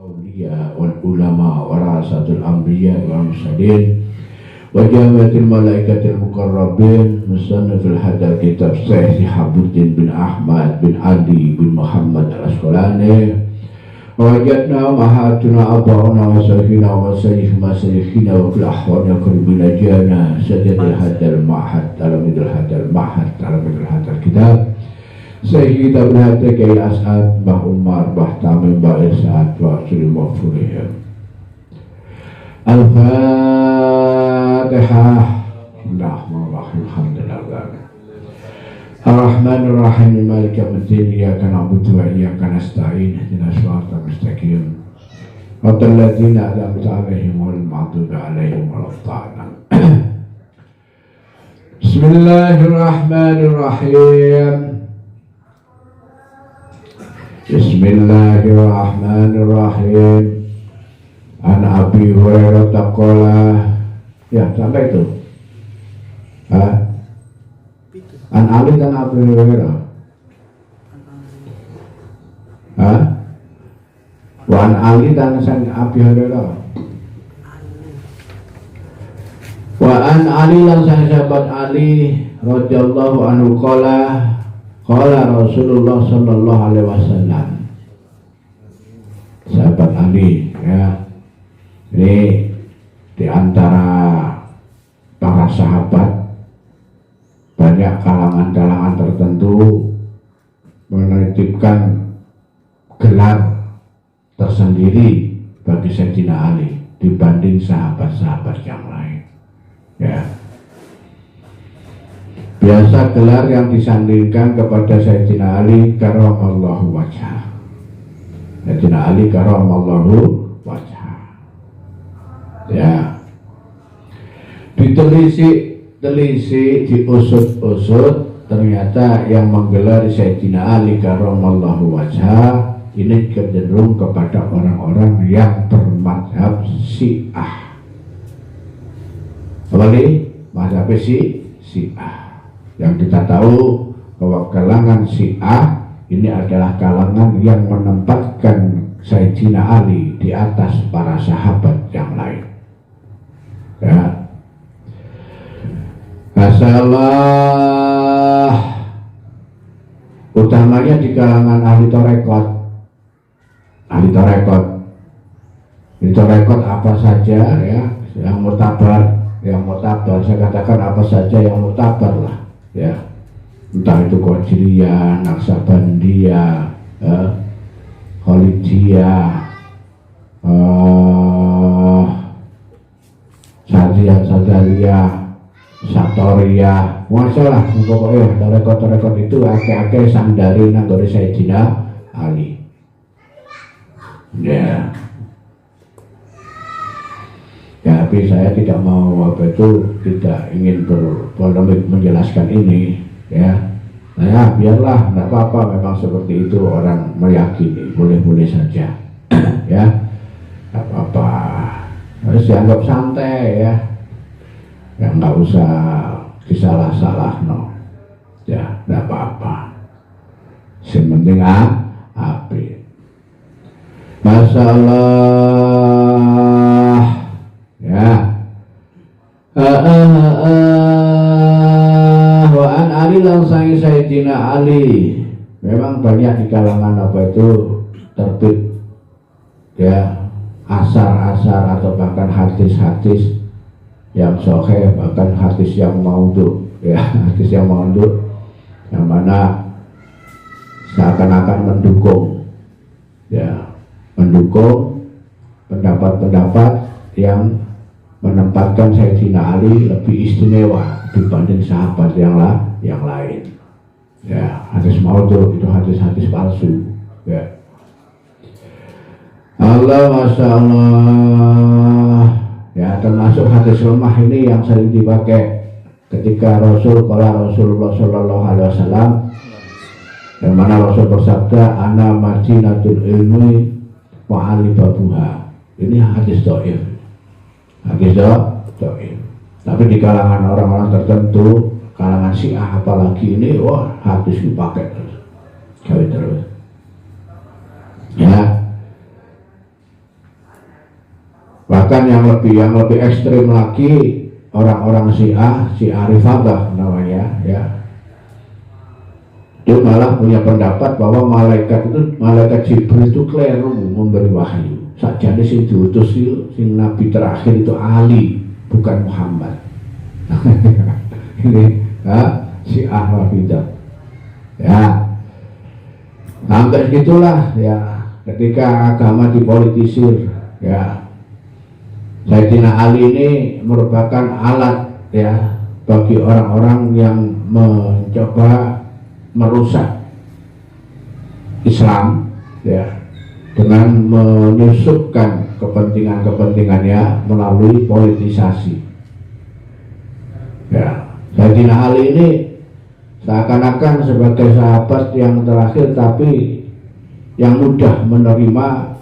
Awliya wal ulama warasatul anbiya wal mursalin wa jamatil malaikatil muqarrabin musannafil hadal kitab Syekh Sihabuddin bin Ahmad bin Ali bin Muhammad al-Asqalani wajadna mahatuna aba'una wa sahina wa sayyihina wa fil ahwana kurbina jana sajadil hadal ma'had alamidul hadal ma'had alamidul hadal kitab Syekh kita berhati Kiai As'ad, Mbah Umar, Mbah Tamim, Mbah Irsad, wa Suri Mafurihim. Al-Fatihah. Bismillahirrahmanirrahim. Alhamdulillah. Ar-Rahmanir-Rahim. Maliki yaumiddin. Iyyaka na'budu wa iyyaka nasta'in. Ihdinas siratal mustaqim. Siratal ladzina an'amta 'alaihim ghairil maghdubi 'alaihim waladdallin. Bismillahirrahmanirrahim. Bismillahirrahmanirrahim. An Abi Hurairah taqala. Ya, sampai itu. An Ali dan Abi Hurairah. Wa an Ali dan sang Abi Hurairah. Wa an Ali dan sang sahabat Ali radhiyallahu anhu qala qala Rasulullah sallallahu alaihi wasallam. Sahabat Ali ya. Ini di antara para sahabat banyak kalangan-kalangan tertentu menitipkan gelar tersendiri bagi Sayyidina Ali dibanding sahabat-sahabat yang lain. Ya. Biasa gelar yang disandingkan kepada Sayyidina Ali karamallahu wajhah. Sayyidina Ali karamallahu wajhah. Ya. Ditelisik, diusut-usut, ternyata yang menggelar Sayyidina Ali karamallahu wajhah ini cenderung kepada orang-orang yang bermadzhab Syiah. Apa nih? Mazhab Syiah. Yang kita tahu bahwa kalangan Syiah ini adalah kalangan yang menempatkan Sayyidina Ali di atas para sahabat yang lain. Ya. Masalah utamanya di kalangan ahli tarekat. Ahli tarekat apa saja ya yang mutabar, saya katakan apa saja yang mutabar lah. Ya, entah itu Qadiriyah, Naksabandiyah, Khalidiyah, Sadariyah, Satoriyah, masalah pokoknya tarekat itu akeh-akeh sandari nanggone Sayyidina Ali. Ya. Ya, tapi saya tidak mau tidak ingin berpolemik menjelaskan ini, ya. Nah, biarlah, tidak apa-apa, memang seperti itu orang meyakini, boleh-boleh saja, ya, tidak apa-apa, harus dianggap santai, ya, nggak usah disalah-salah, no, ya, tidak apa-apa, sementing api, masalah. Ya. Wa an Ali langsung Sayyidina Ali. Memang banyak di kalangan terbit ya asar-asar atau bahkan hadis-hadis yang sahih, bahkan hadis yang maudhu ya, hadis yang maudhu yang mana seakan-akan mendukung pendapat-pendapat yang menempatkan Sayyidina Ali lebih istimewa dibanding sahabat yang lain. Ya, hadis maudhu itu hadis-hadis palsu. Ya. Allah, masya Allah. Ya, termasuk hadis lemah ini yang sering dipakai ketika Rasulullah Shallallahu Alaihi Wasallam, yang mana Rasul bersabda, "Ana madinatul ilmi wa ali babuha." Ini hadis dhaif. Hadis dhaif. Tapi di kalangan orang-orang tertentu, kalangan Syiah apalagi ini, wah hadis dipakai terus. Ya. Bahkan yang lebih ekstrim lagi, orang-orang Syiah Rifadah namanya, ya. Dia malah punya pendapat bahwa malaikat Jibril itu keliru memberi wahyu. Sakjane sing diutus itu, sing nabi terakhir itu Ali, bukan Muhammad. Ini Syiah Rafidah. Ya, sampai segitulah ya. Ketika agama dipolitisir, ya, Sayyidina Ali ini merupakan alat ya bagi orang-orang yang mencoba merusak Islam, ya, dengan menyusupkan kepentingannya melalui politisasi. Ya, Sayyidina Ali ini seakan-akan sebagai sahabat yang terakhir, tapi yang mudah menerima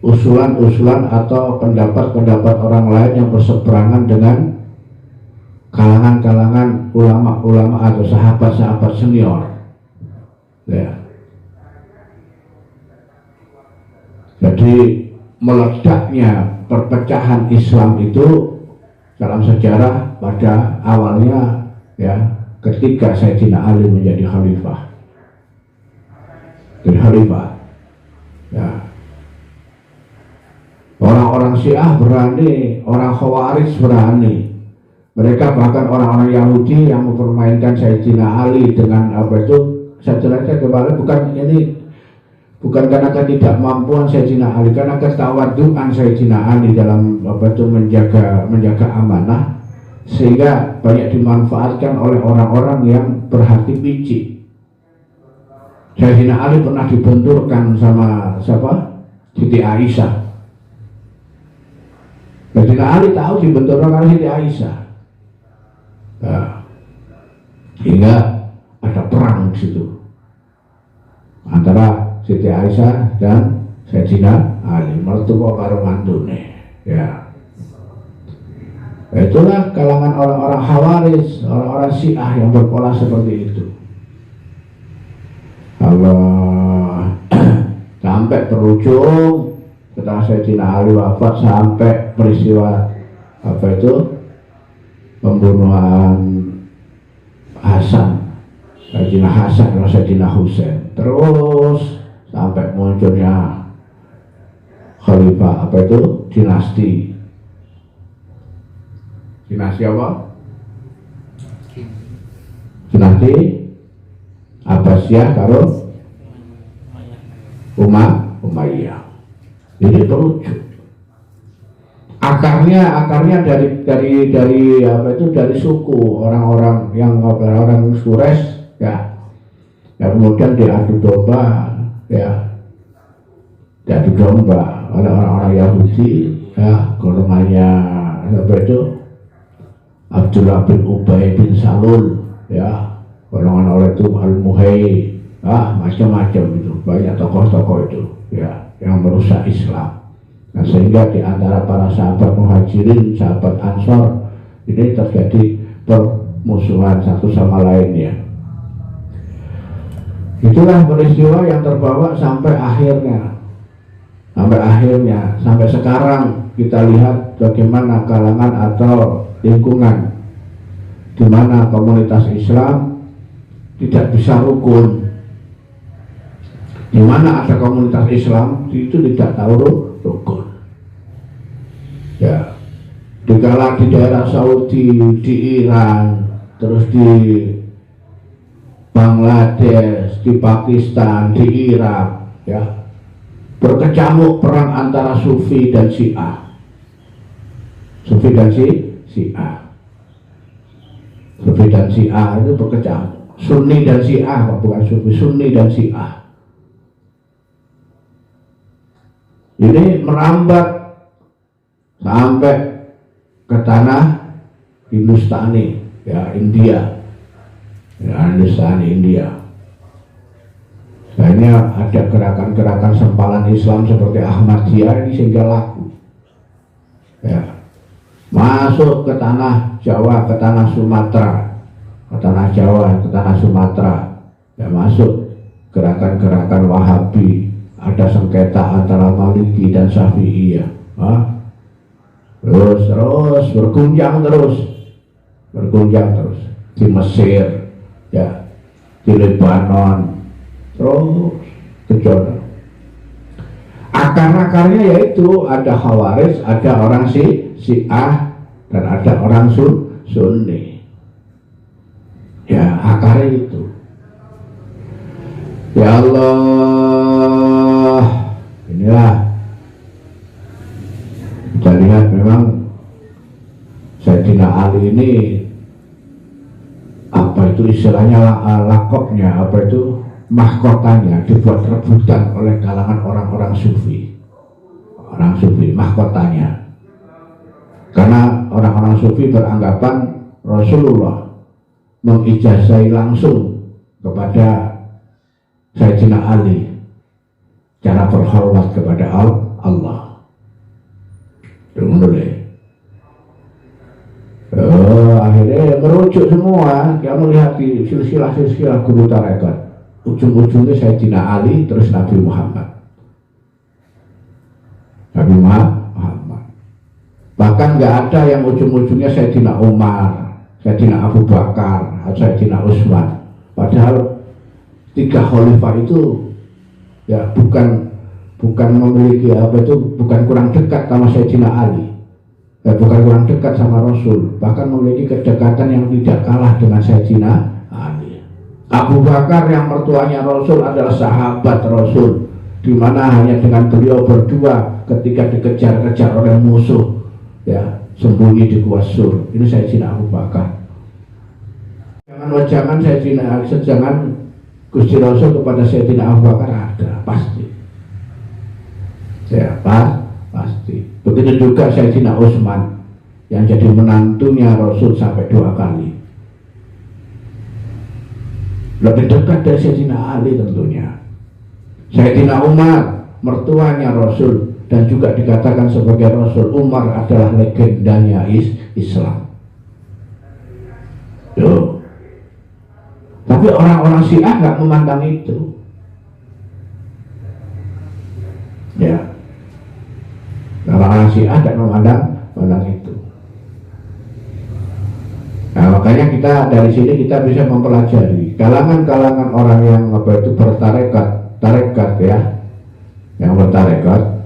usulan-usulan atau pendapat-pendapat orang lain yang berseberangan dengan kalangan-kalangan ulama-ulama atau sahabat-sahabat senior, ya. Jadi meledaknya perpecahan Islam itu dalam sejarah pada awalnya, ya, ketika Sayyidina Ali menjadi khalifah. Jadi khalifah, ya. Orang-orang Syiah berani, orang Khawarij berani. Mereka bahkan orang-orang Yahudi yang mempermainkan Sayyidina Ali dengan apa itu, saya jelaskan kembali, bukan karena ketidakmampuan Sayyidina Ali, karena ketawaduan Sayyidina Ali dalam apa itu menjaga amanah, sehingga banyak dimanfaatkan oleh orang-orang yang berhati picik. Sayyidina Ali pernah dibenturkan sama siapa? Siti Aisyah. Sayyidina Ali tahu dibenturkan oleh Siti Aisyah. Nah, hingga ada perang di situ antara Siti Aisyah dan Sayyidina Ali, mertua karo mantune, ya. Itulah kalangan orang-orang Khawarij, orang-orang Syiah yang berpola seperti itu. Allah sampai berujung setelah Sayyidina Ali wafat, sampai peristiwa apa itu, pembunuhan Sayyidina Hasan dan Sayyidina Husain, terus sampai munculnya khalifah apa itu, dinasti apa? Dinasti Abbasiyah karo Umayyah. Ini terujuk. Akarnya dari apa itu, dari suku orang-orang yang orang Quraisy, ya. Yang kemudian diadu domba, ya. Diadu domba oleh orang-orang Yahudi, ya, golongannya apa itu, Abdullah bin Ubay bin Salul, ya, golongan oleh itu Al-Muhai, macam-macam itu, banyak tokoh-tokoh itu, ya, yang merusak Islam. Nah, sehingga di antara para sahabat Muhajirin, sahabat Ansor, ini terjadi permusuhan satu sama lainnya. Itulah peristiwa yang terbawa sampai akhirnya, sampai sekarang kita lihat bagaimana kalangan atau lingkungan di mana komunitas Islam tidak bisa rukun. Di mana ada komunitas Islam itu tidak tahu rukun. Ya, dikala di daerah Saudi, di Iran, terus di Bangladesh, di Pakistan, di Irak, ya, berkecamuk perang antara Sufi dan Syiah. Sufi dan Syiah. Sufi dan Syiah itu berkecamuk. Sunni dan Syiah, bukan Sufi, Sunni dan Syiah. Ini merambat sampai ke tanah Hindustani, ya, India, ya, India. Hanya ada gerakan-gerakan sempalan Islam seperti Ahmadiyah ini sehingga laku, ya, masuk ke tanah Jawa, ke tanah Sumatera, ke tanah Jawa, ke tanah Sumatera, ya, masuk gerakan-gerakan Wahabi. Ada sengketa antara Maliki dan Syafi'iyah, terus berguncang terus di Mesir, ya, di Lebanon, terus ke Jordan. Akar-akarnya yaitu ada Khawarij, ada orang Syiah, dan ada orang Sunni. Ya, akarnya itu. Ya Allah, inilah kita lihat memang Sayyidina Ali ini apa itu istilahnya lakopnya, apa itu mahkotanya dibuat rebutan oleh kalangan orang-orang sufi, mahkotanya, karena orang-orang sufi beranggapan Rasulullah mengijazai langsung kepada Sayyidina Ali cara berhormat kepada Allah. Akhirnya merujuk semua. Kita melihat di silsilah guru tarekat, ujung-ujungnya Sayyidina Ali terus Nabi Muhammad. Bahkan nggak ada yang ujung-ujungnya Sayyidina Umar, Sayyidina Abu Bakar, atau Sayyidina Utsman. Padahal tiga khalifah itu ya bukan memiliki apa itu, bukan kurang dekat sama Sayyidina Ali, bukan kurang dekat sama Rasul, bahkan memiliki kedekatan yang tidak kalah dengan Sayyidina Ali. Abu Bakar yang mertuanya Rasul adalah sahabat Rasul, di mana hanya dengan beliau berdua ketika dikejar-kejar oleh musuh, ya, sembunyi di Gua Sur. Ini Sayyidina Abu Bakar. Jangan Sayyidina Ali, jangan Gusti Rasul kepada Sayyidina Abu Bakar ada, pasti. Ya, pasti. Begitu juga Sayyidina Utsman yang jadi menantunya Rasul sampai 2 kali. Lebih dekat dari Sayyidina Ali tentunya. Sayyidina Umar, mertuanya Rasul dan juga dikatakan sebagai Rasul. Umar adalah legendanya Islam. Tuh. Tapi orang-orang Syiah nggak memandang itu. Ya, orang-orang Syiah nggak memandang itu. Nah, makanya kita dari sini kita bisa mempelajari kalangan-kalangan orang yang apa itu tarekat ya, yang bertarekat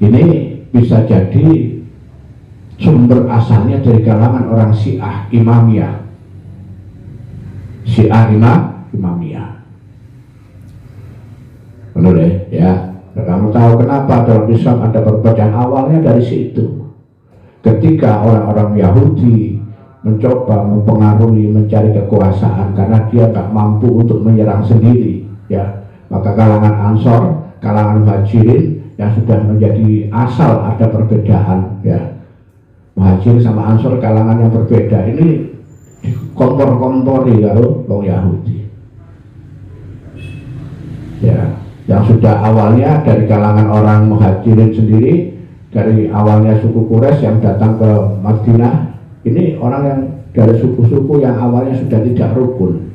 ini bisa jadi sumber asalnya dari kalangan orang Syiah Imamiyah. Imamiyah. Benar ya? Kamu tahu kenapa dalam Islam ada perbedaan awalnya dari situ. Ketika orang-orang Yahudi mencoba mempengaruhi, mencari kekuasaan karena dia tak mampu untuk menyerang sendiri, ya, maka kalangan Ansor, kalangan Muhajirin yang sudah menjadi asal ada perbedaan, ya, Muhajir sama Ansor kalangan yang berbeda ini kompor-kompori kalau orang Yahudi, ya, yang sudah awalnya dari kalangan orang Muhajirin sendiri, dari awalnya suku Quraisy yang datang ke Madinah, ini orang yang dari suku-suku yang awalnya sudah tidak rukun.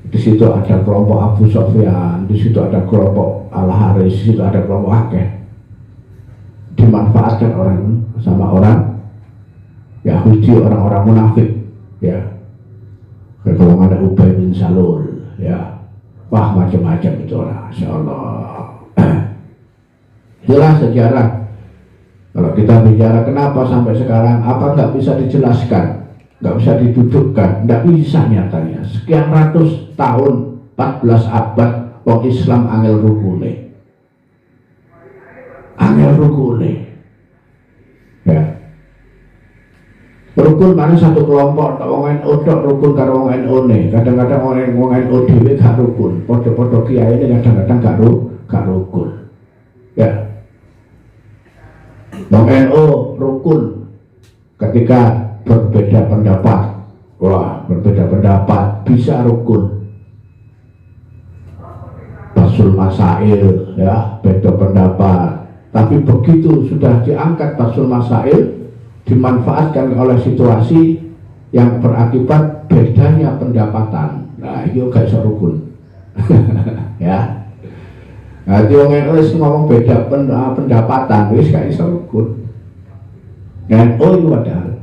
Di situ ada kelompok Abu Sufyan, di situ ada kelompok Al-Haris, di situ ada kelompok Akeh. Dimanfaatkan orang sama orang Yahudi, orang-orang munafik, ya. Kalau ada Ubay bin Salul, ya, wah macam-macam itu orang, Insya Allah. Itulah sejarah. Kalau kita bicara kenapa sampai sekarang, apa nggak bisa dijelaskan, nggak bisa didudukkan, nggak bisa nyatanya. Sekian ratus tahun, 14 abad, orang Islam angel rukune, ya. Rukun mana satu kelompok, orang NU tok rukun karo orang NU ne. Kadang-kadang orang NU dhewe gak rukun. Podo-podo kiai ini kadang-kadang gak rukun. Ya. Orang NU rukun ketika berbeda pendapat. Wah, berbeda pendapat bisa rukun. Basul Masail, ya, beda pendapat. Tapi begitu sudah diangkat Basul Masail, dimanfaatkan oleh situasi yang berakibat bedanya pendapatan. Nah, itu gak bisa rukun. Ya. Nah, itu ngomong beda pendapatan, wis gak bisa rukun. NU itu padahal.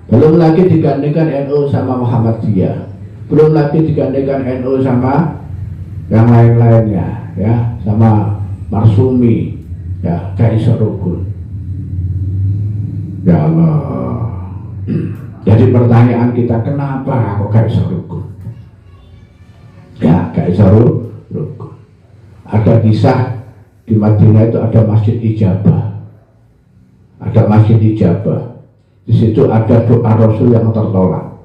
Belum lagi digandingkan NU sama Muhammadiyah, belum lagi digandingkan NU sama yang lain-lainnya, ya, sama Marsumi, ya, Kaisar Rukun. Ya Allah. Jadi pertanyaan kita, kenapa kok Kaisar Rukun? Ya, Kaisar Rukun. Ada kisah di Madinah itu ada Masjid Ijabah. Ada Masjid Ijabah. Di situ ada doa Rasul yang tertolak.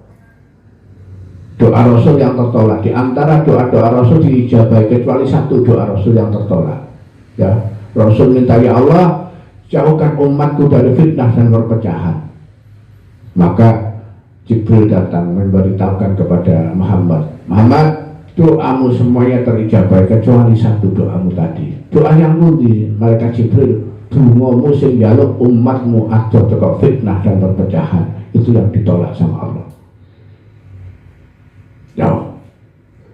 Doa Rasul yang tertolak. Di antara doa-doa Rasul diijabah, kecuali satu doa Rasul yang tertolak. Ya, Rasul minta, ya Allah, jauhkan umatku dari fitnah dan perpecahan. Maka Jibril datang memberitahukan kepada Muhammad, doamu semuanya terijabah kecuali satu doamu tadi. Doa yang pundi? Malaikat Jibril, dongamu sing njaluk umatmu adoh teko fitnah dan perpecahan, itu yang ditolak sama Allah.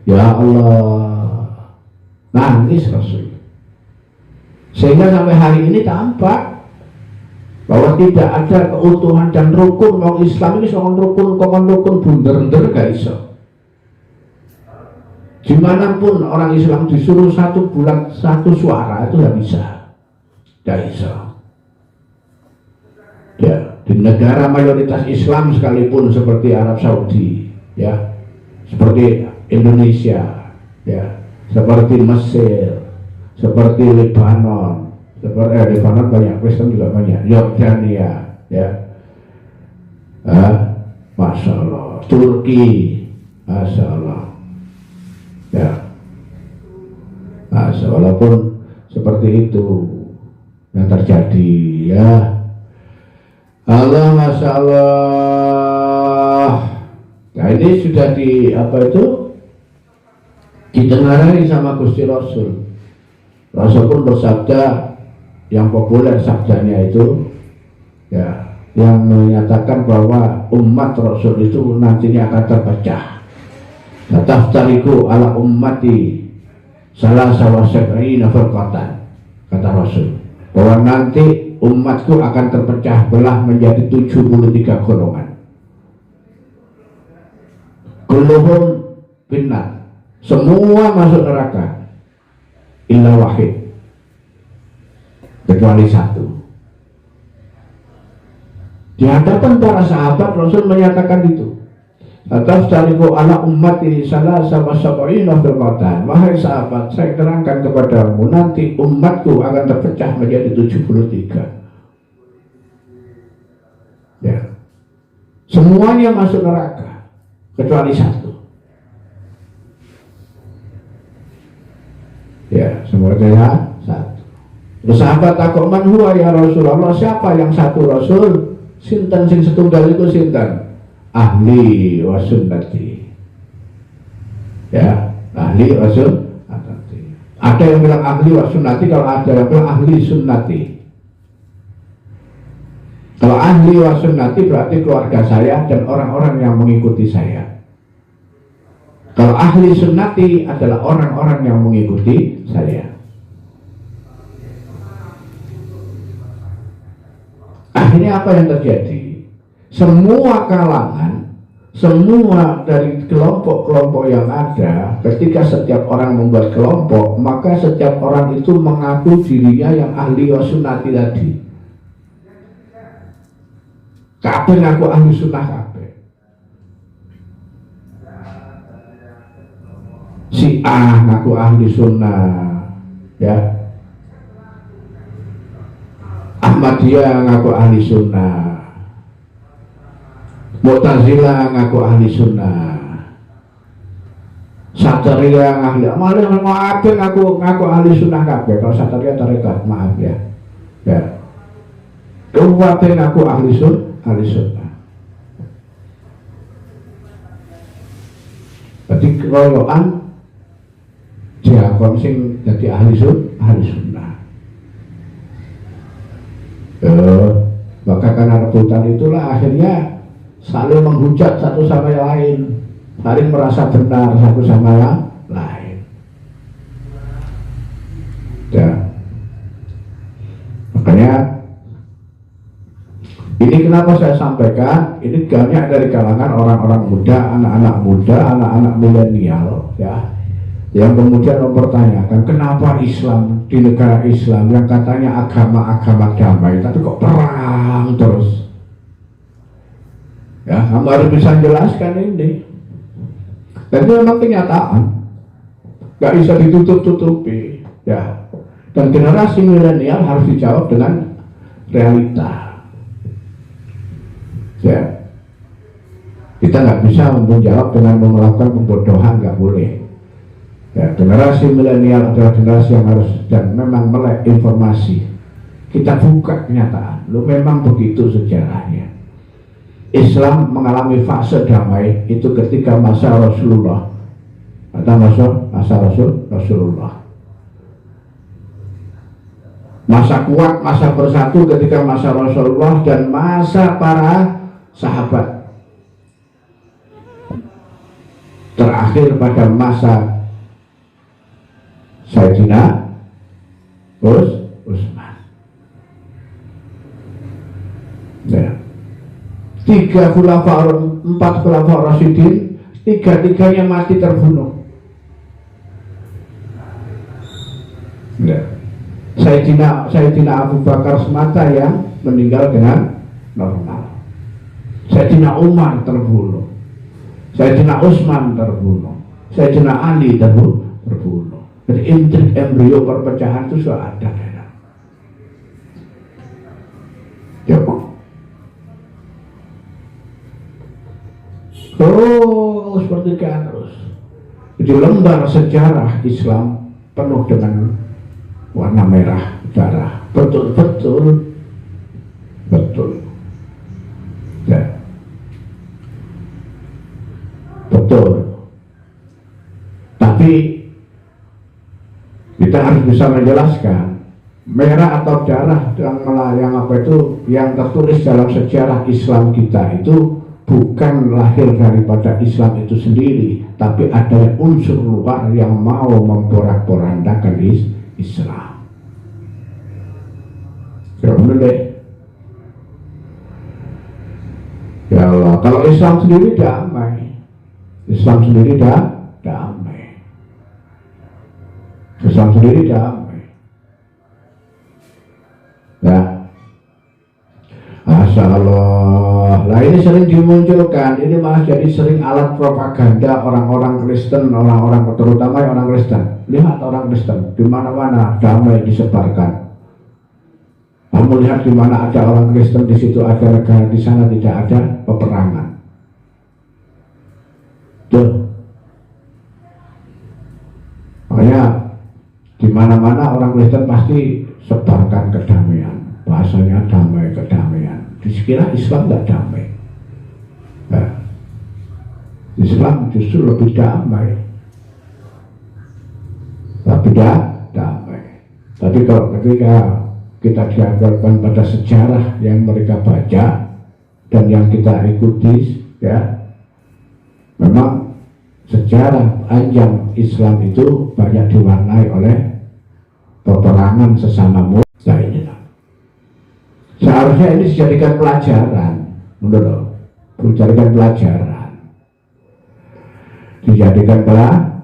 Ya Allah, nangis Rasul. Sehingga sampai hari ini tampak bahwa tidak ada keutuhan dan rukun. Mau Islam ini soal rukun, rukun bunder-bunder gak iso. Dimanapun orang Islam disuruh satu bulan satu suara itu gak bisa, gak bisa. Ya, di negara mayoritas Islam sekalipun seperti Arab Saudi, ya, seperti Indonesia, ya, seperti Mesir, seperti Lebanon, seperti Lebanon banyak Kristen juga banyak, Yordania, ya, Masya Allah, Turki, Masya Allah, ya, Masya Allah. Walaupun seperti itu yang terjadi, ya, Allah, Masya Allah. Nah ini sudah ditengarai sama Gusti Rasul. Rasul pun bersabda, yang populer sabdanya itu, ya, yang menyatakan bahwa umat Rasul itu nantinya akan terpecah. Taftariku ala ummati salah sab'ina firqatan, kata Rasul, bahwa nanti umatku akan terpecah belah menjadi 73 golongan. Kulluhum finnar, semua masuk neraka illa wahid, kecuali satu. Di hadapan para sahabat Rasul menyatakan itu, Atastariku ala ummati salah sama sab'ina firqatan. Wahai sahabat, saya terangkan kepadamu, nanti umatku akan terpecah menjadi 73. Ya, semuanya masuk neraka kecuali satu. Ya, semuanya satu. Terus sahabat takut, man huwa ya Rasulullah, siapa yang satu Rasul? Sinten sing setunggal itu sinten? Ahli wa sunnati. Ya, ahli wa sunnati. Ada yang bilang ahli wa sunnati, kalau ada yang bilang ahli sunnati. Kalau ahli wa sunnati berarti keluarga saya dan orang-orang yang mengikuti saya. Kalau ahli sunnati adalah orang-orang yang mengikuti saya. Akhirnya apa yang terjadi? Semua kalangan, semua dari kelompok-kelompok yang ada, ketika setiap orang membuat kelompok, maka setiap orang itu mengaku dirinya yang ahli wa sunnati tadi. Kabeh ngaku ahli sunnah kabeh. Si A ngaku ahli sunnah, ya. Ahmadiyah ngaku ahli sunnah, Mu'tazilah ngaku ahli sunnah, Satariyah ahli, malah ngaku ahli sunnah kabeh. Kalau Satariyah tarekat, maaf ya, ya. Kabeh ngaku ahli sunnah. Berarti keroyokan diakon sing jadi ahli sunnah. Maka karena rebutan itulah akhirnya saling menghujat satu sama yang lain, saling merasa benar satu sama yang lain. Ya. Makanya Ini kenapa saya sampaikan, ini banyak dari kalangan orang-orang muda, anak-anak milenial, ya, yang kemudian mempertanyakan kenapa Islam di negara Islam yang katanya agama damai, tapi kok perang terus? Ya, kamu harus bisa jelaskan ini. Dan itu memang kenyataan, nggak bisa ditutup-tutupi, ya. Dan generasi milenial harus dijawab dengan realita. Ya, kita nggak bisa menjawab dengan melakukan pembodohan, nggak boleh. Ya, generasi milenial adalah generasi yang harus dan memang melek informasi. Kita buka kenyataan, lu memang begitu sejarahnya. Islam mengalami fase damai itu ketika masa Rasulullah atau masa Rasulullah. Masa kuat, masa bersatu ketika masa Rasulullah dan masa para sahabat. Terakhir pada masa Sayyidina Utsman. Ya. 4 khulafa Rasyidin, 3-3-nya mati terbunuh. Ya. Sayyidina Abu Bakar semata yang meninggal dengan normal. Sayyidina Umar terbunuh, Sayyidina Utsman terbunuh, Sayyidina Ali terbunuh. Jadi intrik embrio perpecahan itu sudah ada. Ya. Oh, seperti itu terus. Jadi lembar sejarah Islam penuh dengan warna merah darah. Betul. Ya. Betul. Tapi kita harus bisa menjelaskan merah atau darah yang tertulis dalam sejarah Islam kita itu bukan lahir daripada Islam itu sendiri, tapi ada unsur luar yang mau memporak-porandakan Islam. Ya Allah, kalau Islam sendiri damai, Islam sendiri damai. Ya, Masya Allah. Nah ini sering dimunculkan, ini malah jadi sering alat propaganda orang-orang Kristen, terutama orang Kristen. Lihat orang Kristen, di mana-mana damai disebarkan. Kamu lihat di mana ada orang Kristen, di situ ada negara, di sana tidak ada peperangan. Tuh. Makanya di mana-mana orang Kristen pasti sebarkan kedamaian. Bahasanya damai, kedamaian. Dikira Islam tidak damai. Nah, Islam justru lebih damai. Tapi kalau ketika kita dihadapkan pada sejarah yang mereka baca dan yang kita ikuti, ya, memang sejarah panjang Islam itu banyak diwarnai oleh peperangan sesama muslim. Seharusnya ini dijadikan pelajaran, dijadikan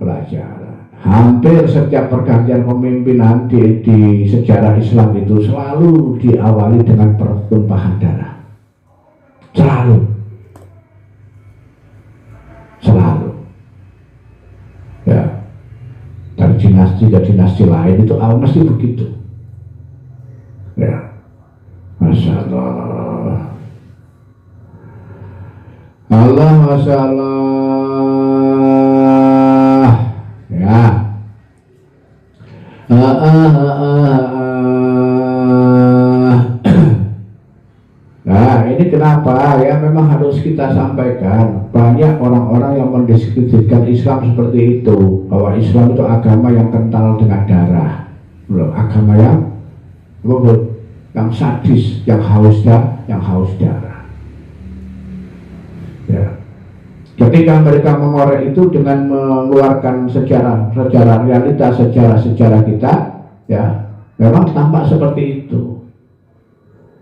pelajaran. Hampir setiap pergantian pemimpinan di sejarah Islam itu selalu diawali dengan pertumpahan darah. Selalu. Ya. Dari dinasti ke dinasti lain itu mesti begitu. Ya. Masya Allah. Masya Allah. Ya. Nah ini kenapa ya memang harus kita sampaikan. Banyak orang-orang yang mendiskreditkan Islam seperti itu, bahwa Islam itu agama yang kental dengan darah, agama yang sadis, yang haus darah. Ya. Ketika mereka mengorek itu dengan mengeluarkan sejarah realita, sejarah kita, ya, memang tampak seperti itu.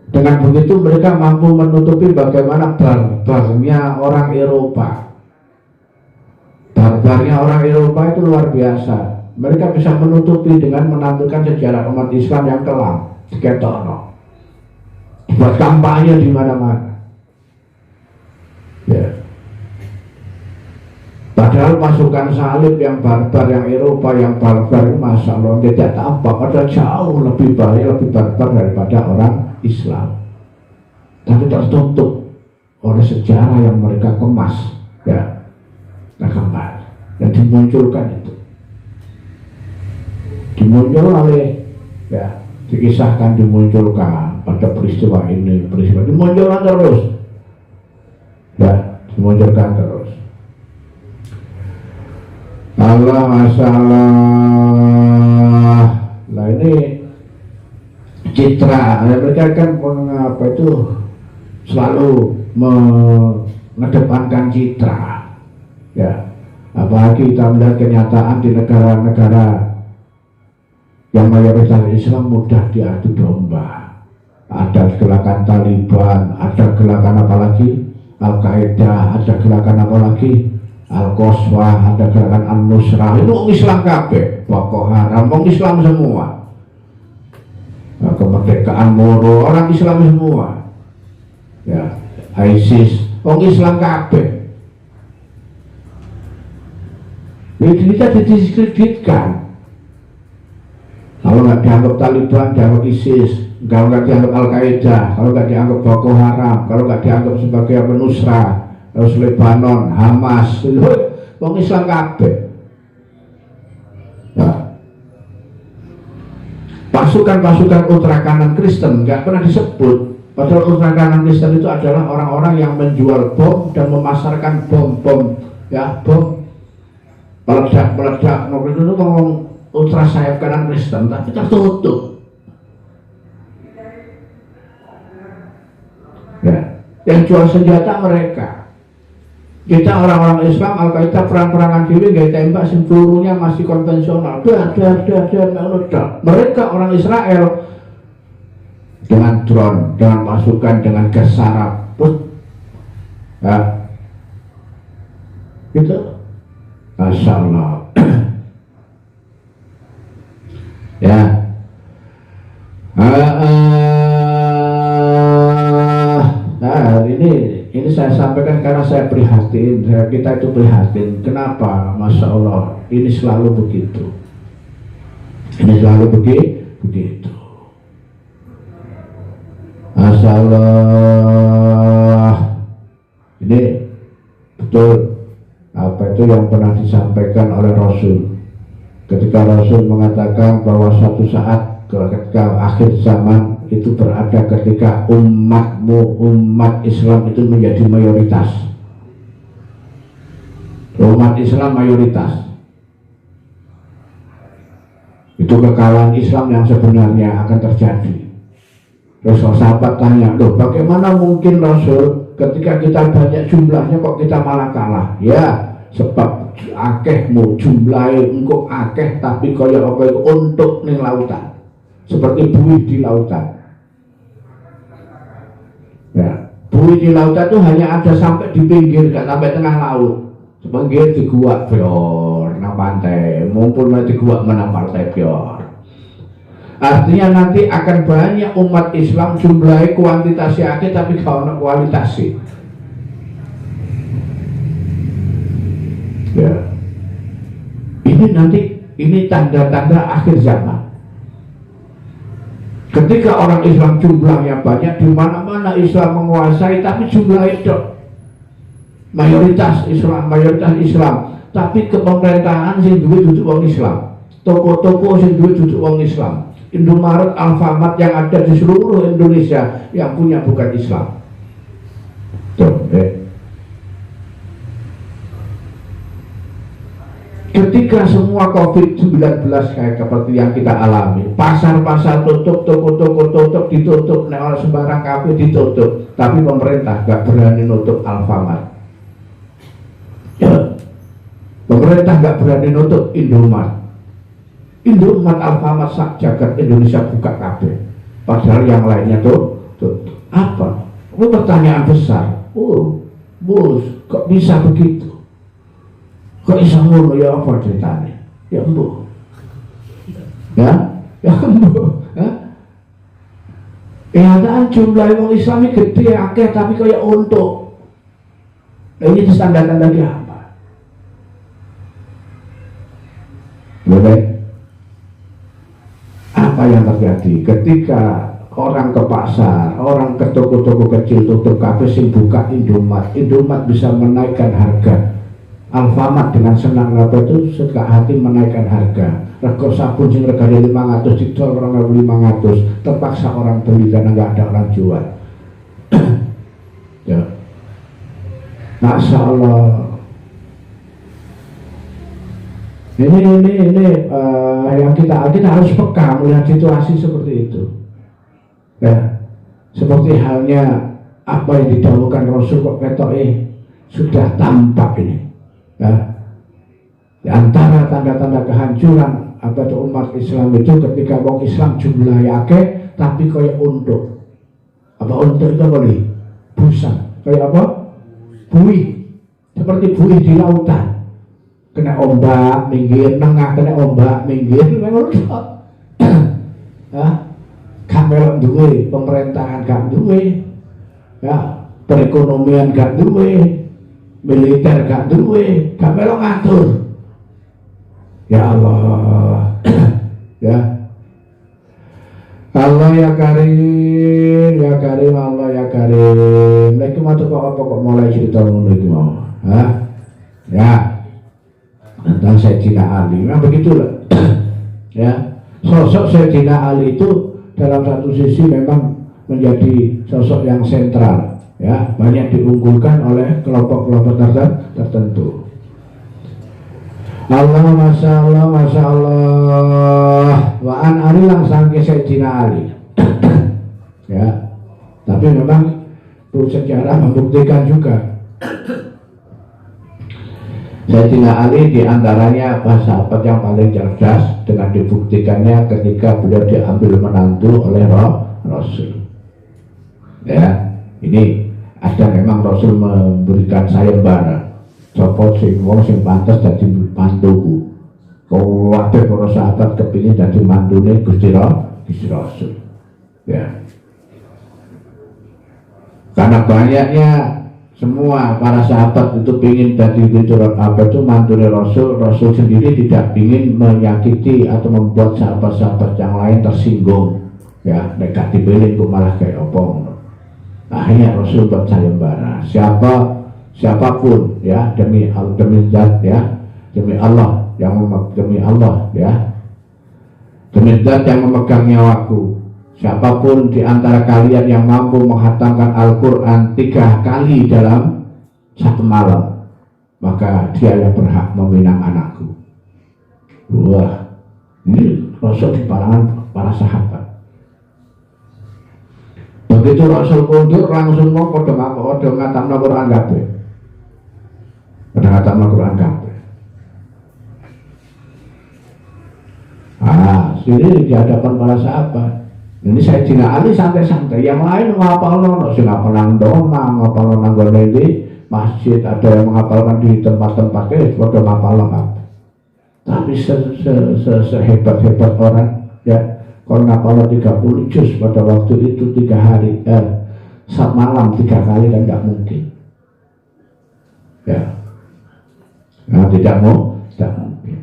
Dengan begitu mereka mampu menutupi bagaimana barbarnya orang Eropa. Barbarnya orang Eropa itu luar biasa. Mereka bisa menutupi dengan menampilkan sejarah umat Islam yang kelam, diketono, buat kampanye di mana-mana. Ya. Padahal pasukan salib yang barbar, yang Eropa yang barbar, masya Allah tidak tampak, padahal jauh lebih baik, lebih barbar daripada orang Islam. Tapi tertutup oleh sejarah yang mereka kemas, ya, kemas, dan dimunculkan itu, dimunculkan oleh, ya, dikisahkan, dimunculkan pada peristiwa ini, peristiwa dimunculkan terus, ya, dimunculkan terus. Allah masalah. Nah ini citra, mereka kan mengapa itu selalu mengedepankan citra, ya. Apalagi kita melihat kenyataan di negara-negara yang mayoritas Islam mudah diadu domba. Ada gerakan Taliban, ada gerakan apalagi Al-Qaeda, ada gerakan apalagi Al-Qaswah, ada gerakan An-Nusrah. Itu Islam kabeh, Boko Haram, orang Islam semua. Nah, kemerdekaan Moro, orang Islam semua. Ya, ISIS, orang Islam kabeh. Jadi kita didiskreditkan. Kalau nggak dianggap Taliban, dianggap ISIS. Kalau nggak dianggap Al-Qaeda, kalau nggak dianggap Boko Haram, kalau nggak dianggap sebagai Nusrah, terus Lebanon, Hamas, itu orang Islam kabeh. Nah, pasukan-pasukan ultra kanan Kristen nggak pernah disebut. Padahal ultra kanan Kristen itu adalah orang-orang yang menjual bom dan memasarkan bom-bom, ya, bom meledak-meledak. Itu ngomong ultra sayap kanan Kristen, tapi tertutup. Ya, yang jual senjata mereka. Kita orang-orang Islam, Al-Qaeda perang-perangan diri, gaya tembak, seluruhnya masih konvensional. Mereka orang Israel dengan drone, dengan pasukan, dengan gas saraf, ya, gitu. Masya Allah. Ya. Nah, ini saya sampaikan karena saya prihatin, kita itu prihatin. Kenapa? Masya Allah, ini selalu begitu. Ini selalu begitu. Masya Allah, ini betul apa itu yang pernah disampaikan oleh Rasul. Ketika Rasul mengatakan bahwa suatu saat ketika akhir zaman itu berada ketika umat Islam itu menjadi mayoritas. Umat Islam mayoritas. Itu kekalahan Islam yang sebenarnya akan terjadi. Terus sahabat tanya, loh bagaimana mungkin Rasul ketika kita banyak jumlahnya kok kita malah kalah? Ya, sebab akehmu jumlahnya engkau akeh tapi kaya apa itu untuk ning lautan. Seperti buih di lautan. Ya, buih di lautan itu hanya ada sampai di pinggir, gak sampai tengah laut. Pinggir di gua pior, nang pantai, mumpun di gua menang partai pior. Artinya nanti akan banyak umat Islam jumlahnya kuantitasnya akeh tapi gak ada kualitasnya. Ya, ini tanda-tanda akhir zaman. Ketika orang Islam jumlahnya banyak, di mana-mana Islam menguasai, tapi jumlahnya itu mayoritas Islam, tapi kepemerintahan sing duwe duduk wong Islam, toko-toko sing duwe duduk wong Islam, Indomaret, Alfamart yang ada di seluruh Indonesia yang punya bukan Islam. Ketika semua COVID-19 kayak seperti yang kita alami, pasar-pasar tutup, toko-toko tutup, ditutup, sembarang kafe ditutup, tapi pemerintah gak berani nutup Alfamart. Ya. Pemerintah gak berani nutup Indomaret, Alfamart, sak jagat Indonesia buka kafe. Padahal yang lainnya tuh Apa? Itu pertanyaan besar. Oh, bos, kok bisa begitu? Kok bisa ngono ya apa ceritanya? Ya embuh. Ya embuh. Keadaan jumlah orang Islam ini gede, akeh, tapi kayak untuk. Ini tanda-tanda kiamat. Boleh? Apa yang terjadi ketika orang ke pasar, orang ke toko-toko kecil tutup kafe sing buka Indomaret bisa menaikkan harga. Alfamart dengan senang apa itu suka hati menaikkan harga. Rego sabun sing regane 500 didol 2.500, terpaksa orang beli karena nggak ada orang jual. Ya. Masya Allah. Ini yang kita harus peka melihat situasi seperti itu. Ya, seperti halnya apa yang didahulukan Rasul kok ketok sudah tampak ini. Ya. Di antara tanda-tanda kehancuran apa itu umat Islam itu ketika orang Islam jumlahnya akeh tapi kayak untuk. Apa untuk itu boleh? Busa. Kayak apa? Buih. Seperti buih di lautan. Kena ombak minggir, nengah kena ombak minggir, memang gak melok duwe, pemerintahan gak duwe, ya perekonomian gak duwe, militer gak duwe, gak melok ngatur. Ya Allah, ya Allah ya Karim, Allah ya Karim. Lagi mau apa kok mulai cerita ngono iki mau, ya. Tentang Sayyidina Ali, memang begitulah. Ya, sosok Sayyidina Ali itu dalam satu sisi memang menjadi sosok yang sentral, ya, banyak diunggulkan oleh kelompok-kelompok tertentu. Allah, masya Allah, wa an Ali langsung ke Sayyidina Ali. Ya, tapi memang sejarah membuktikan juga. Sayyidina Ali diantaranya sahabat yang paling cerdas dengan dibuktikannya ketika beliau diambil menantu oleh Rasul. Ya, ini ada memang Rasul memberikan sayembara. Sopo sing wong sing pantes dadi mantuku. Kabeh para sahabat kepingin dadi mantune Gusti Rasul. Ya. Karena banyaknya semua para sahabat itu ingin dari apa itu mantunya Rasul sendiri tidak ingin menyakiti atau membuat sahabat-sahabat yang lain tersinggung, ya negatif kok malah kayak opong. Akhirnya Rasul buat sayembara, siapapun ya demi zat ya demi Allah yang memegang nyawaku. Siapapun di antara kalian yang mampu menghatamkan Al-Quran 3 kali dalam satu malam, maka dia yang berhak meminang anakku. Wah, ini Rasul di kalangan para sahabat. Begitu Rasul mundur langsung mau pada ngatamna Quran kabeh. Pada ngatamna Quran kabeh. Sini di hadapan para sahabat. Ini Sayyidina Ali santai-santai, yang lain ngapalno, sing ngapal nang dona, ngapal nang di masjid, ada yang menghafalkan di tempat-tempat pada ngapal kabeh. Tapi sehebat-hebat orang ya, kalau ngapal 30 juz pada waktu itu 3 hari, saat malam 3 kali kan nggak mungkin. Ya, nah, tidak mungkin.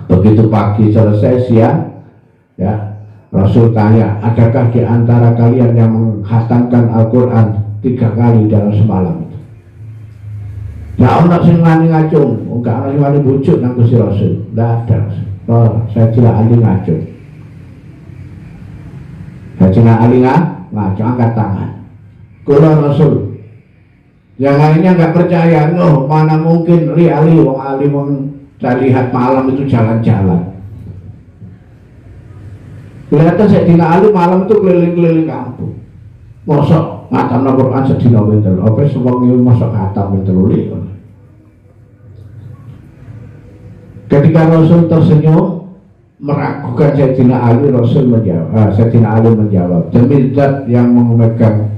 Begitu pagi selesai siang, ya. Rasul tanya, adakah di antara kalian yang menghatamkan Al-Quran 3 kali dalam semalam itu? Nah, orang sing wani ngacung, enggak orang sing wani bujuk nang Gusti Rasul. Tidak ada. Sayyidina Ali ngacung. Sayyidina Ali ngacung, angkat tangan. Kula Rasul. Yang lainnya enggak percaya, loh mana mungkin Ali saya lihat malam itu jalan-jalan. Kelihatan Sayyidina Ali malam itu keliling-keliling kampung. Mosok ngatam Al-Quran sedina winten. Apa semua ngilu mosok ngatam winten uli. Ketika Rasul tersenyum, meragukan Sayyidina Ali, Rasul menjawab, Sayyidina Ali menjawab, demi zat yang memegang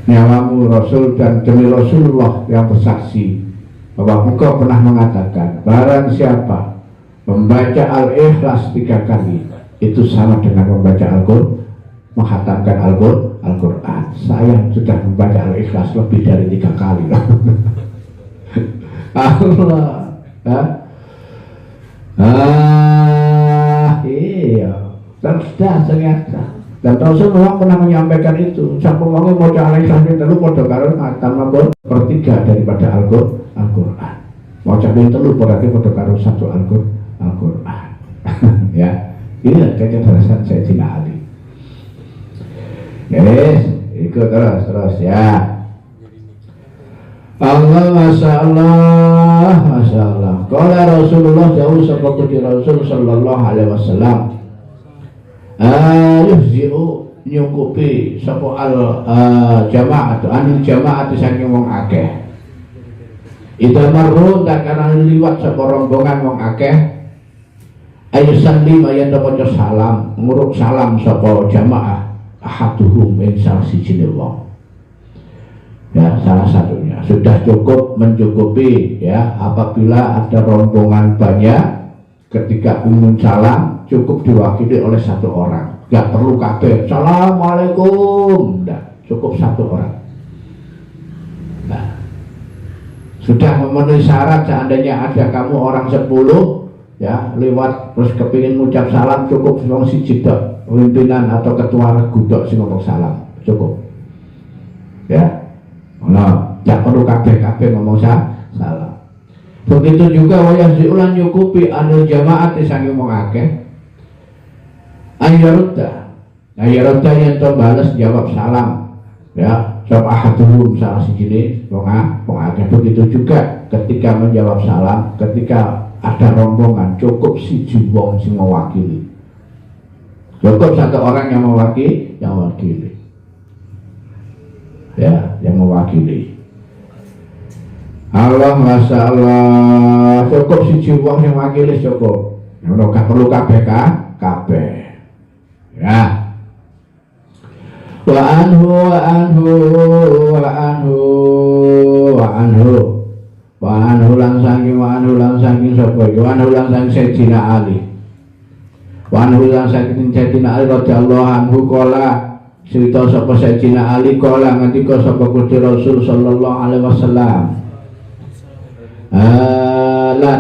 nyawamu Rasul dan demi Rasulullah yang bersaksi bahwa engkau pernah mengatakan barang siapa membaca Al-Ikhlas 3 kali itu sama dengan membaca Al-Quran, menghatamkan Al-Quran. Saya sudah membaca Al-Ikhlas lebih dari 3 kali. Allah, iya, sudah ternyata. Dan Rasulullah pernah menyampaikan itu. Siapa mau Al-Ikhlas itu pada karo khatam per 3 daripada Al-Quran. Mau capai itu berarti pada karo 1 Al-Quran. Ya, ini kecerdasan Sayyidina Ali. Yes, ikut terus ya. Allah, masya Allah. Kalau Rasulullah jauh seperti Rasul Sallallahu Alaihi Wasallam. Yuhzi'u nyukupi sapa al jamaah anil jamaah saking wong akeh. Ida marru tak kana liwat sapa rombongan wong akeh. Ayu sallim ayan dapat salam, nguruk salam sapa jamaah ahaduhum ing salah siji wong. Ya, salah satunya sudah cukup mencukupi ya apabila ada rombongan banyak ketika umum salam cukup diwakili oleh 1 orang, nggak perlu kabeh assalamualaikum, enggak, cukup 1 orang. Nah, sudah memenuhi syarat. Seandainya ada kamu orang 10 ya lewat terus kepingin ngucap salam, cukup wong siji tok, pimpinan atau ketua regu tok sing ngomong salam, cukup ya. Nah, tidak perlu kabeh ngomong salam. Begitu juga wayah diulang nyukupi anil jamaah saking wong akeh. Ayyaruda yang balas jawab salam ya, sapa ahaduhum salah siji wong akeh. Begitu juga ketika menjawab salam, ketika ada rombongan cukup siji wong sing mewakili. Cukup 1 orang yang mewakili. Ya, yang mewakili. Allah, masya Allah, cukup siji wong yang mewakili cukup. Gak perlu kabeh. Ya. Wa anhu lan saking sapa? Wa anhu lan saking Sayyidina Ali. Wa anhu lan saking Sayyidina Ali radhiyallahu anhu qala cerita sapa Sayyidina Ali kala ngendika sapa Gusti Rasul sallallahu alaihi wasallam, la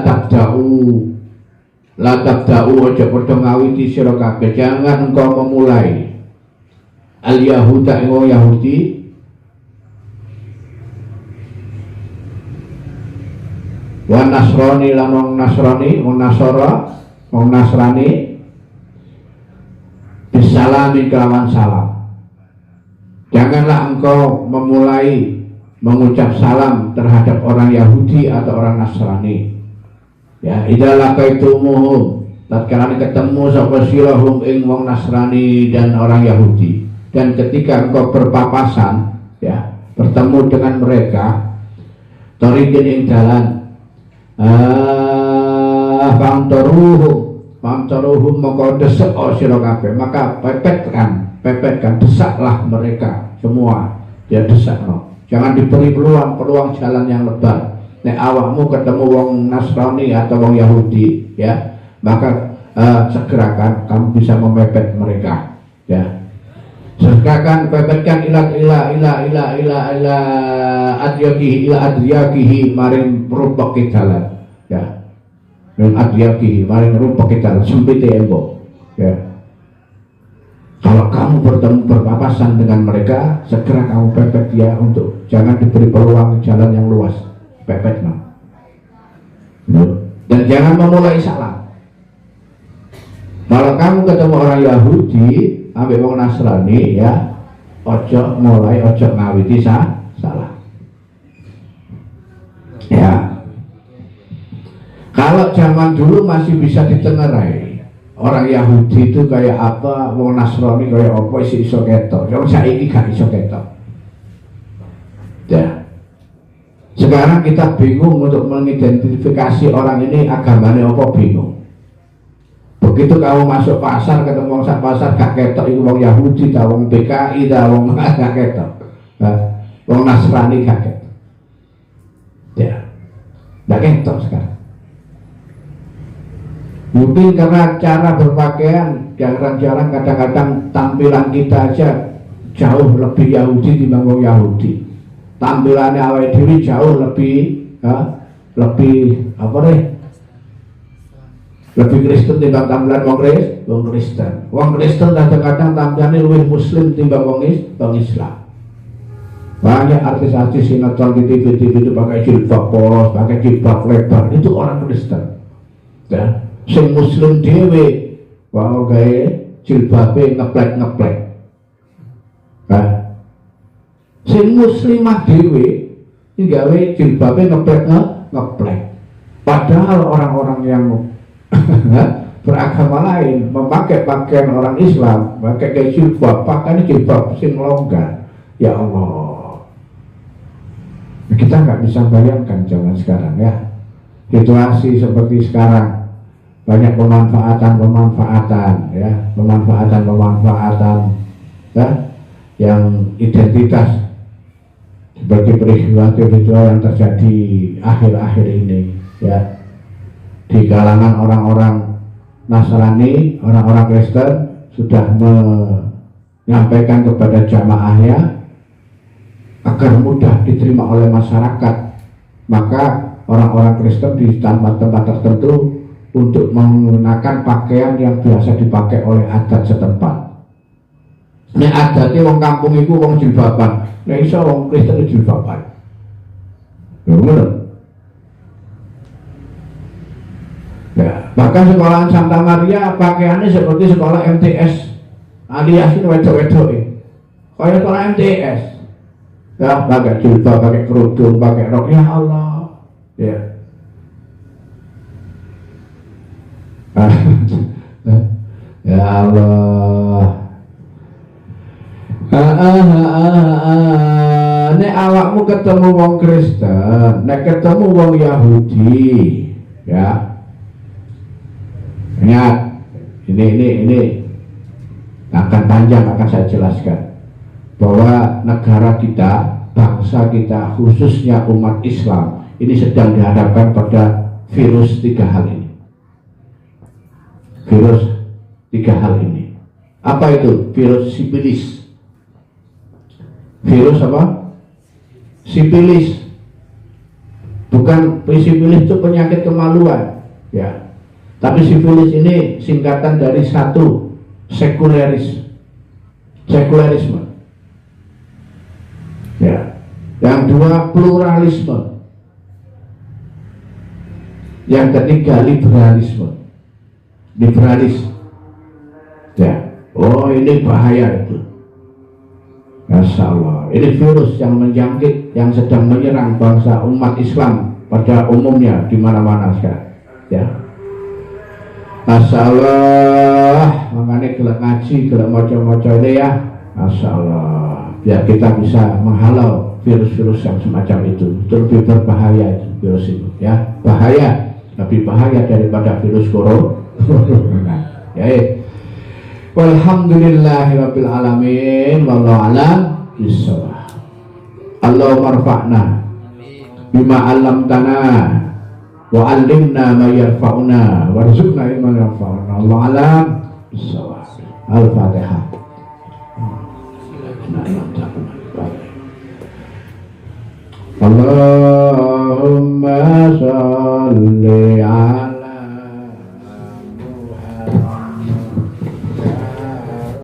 tabda'u aja padha ngawiti sira kabeh, jangan engkau memulai al yahuda ing Yahudi wa nasrani lan wong Nasrani bisalami kelawan salam. Janganlah engkau memulai mengucap salam terhadap orang Yahudi atau orang Nasrani. Ya, idza laqaitumuhum, tatkala ketemu sapa sirahum ing wong Nasrani dan orang Yahudi. Dan ketika engkau berpapasan, ya, bertemu dengan mereka, tariqin ing dalan, famtaruhum maka desek sira kabeh, maka pepetkan, desaklah mereka semua, dia desak no. Jangan diberi peluang jalan yang lebar. Nek awakmu ketemu wong Nasrani atau wong Yahudi, ya, maka segerakan kamu bisa memepet mereka, ya. Segerakan pepetkan ila adyakihi maring rumpok dalan, ya. Min adyakihi maring rumpok dalan sempite embok, ya. Kalau kamu berpapasan dengan mereka, segera kamu pepet dia untuk jangan diberi peluang jalan yang luas, pepet no. Dan jangan memulai salam. Kalau kamu ketemu orang Yahudi, ambil orang Nasrani, ya, ojo ngawiti salah. Ya. Kalau zaman dulu masih bisa ditengerai. Orang Yahudi itu kayak apa, wong Nasrani kayak apa, iso ketok. Wong saiki gak iso ketok. Ya. Sekarang kita bingung untuk mengidentifikasi orang ini agamanya apa, bingung. Begitu kamu masuk pasar ketemu orang sak pasar gak ketok iku wong Yahudi ta wong PKI ta wong gak ketok. Wong Nasrani gak ketok. Ya. Gak ketok sekarang. Mungkin karena cara berpakaian jarang-jarang, kadang-kadang tampilan kita aja jauh lebih Yahudi dibanding wong Yahudi. Tampilannya awake dhewe jauh lebih apa deh? Lebih Kristen timbang tampilan wong Kristen. Wong Kristen kadang-kadang tampilannya lebih Muslim timbang wong Islam. Banyak artis-artis sinetron di TV itu pakai jilbab polos, pakai jilbab lebar, itu orang Kristen. Ya, sing Muslim dhewe wae gawe jilbabe ngeplek-ngeplek. Sing muslimah dhewe iki gawe jilbabe ngeplek-ngeplek. Padahal orang-orang yang beragama lain memakai pakaian orang Islam, pakai jilbab, pakaian jilbab sing longgar. Ya Allah, kita nggak bisa bayangkan zaman sekarang ya, situasi seperti sekarang, banyak pemanfaatan ya, pemanfaatan ya, yang identitas seperti peristiwa yang terjadi akhir-akhir ini ya, di kalangan orang-orang Nasrani, orang-orang Kristen sudah menyampaikan kepada jamaahnya agar mudah diterima oleh masyarakat. Maka orang-orang Kristen di tempat-tempat tertentu untuk menggunakan pakaian yang biasa dipakai oleh adat setempat. Nek adatnya wong kampung itu wong jilbaban, nek iso wong Kristen itu jilbaban. Ya, bahkan sekolahan Santa Maria pakaiannya seperti sekolah MTS, alias itu wedok-wedok kayak sekolah MTS. Ya, pakai jilbab, pakai kerudung, pakai rok. Ya Allah, ya. Ya Allah. Nek awakmu ketemu wong Kristen, nek ketemu wong Yahudi, ya. Ingat, ini akan panjang, akan saya jelaskan bahwa negara kita, bangsa kita, khususnya umat Islam ini sedang dihadapkan pada virus 3 hal ini. Virus 3 hal ini. Apa itu? Virus sipilis. Virus apa? Sipilis. Bukan sipilis itu penyakit kemaluan, ya. Tapi sifilis ini singkatan dari satu, sekulerisme. Ya. Yang dua, pluralisme. Yang ketiga, liberalis. Ya. Oh, ini bahaya itu. Masya Allah. Ini virus yang menjangkit, yang sedang menyerang bangsa umat Islam pada umumnya di mana-mana sekarang. Ya. Masya Allah, makanya gelap ngaji, gelap maca-maca ini ya, Masya Allah, biar kita bisa menghalau virus-virus yang semacam itu lebih berbahaya itu, virus itu, ya, bahaya, lebih bahaya daripada virus corona. Ya, walhamdulillahirabbil alamin, wallahu a'lam bishawab. Allahumma rfa'na bima 'allamtana wa 'allimna ma yarfa'una warzuqna ilman yanfa'una. Allahu a'lam bishawab. Al-Fatihah. Allahumma shalli 'ala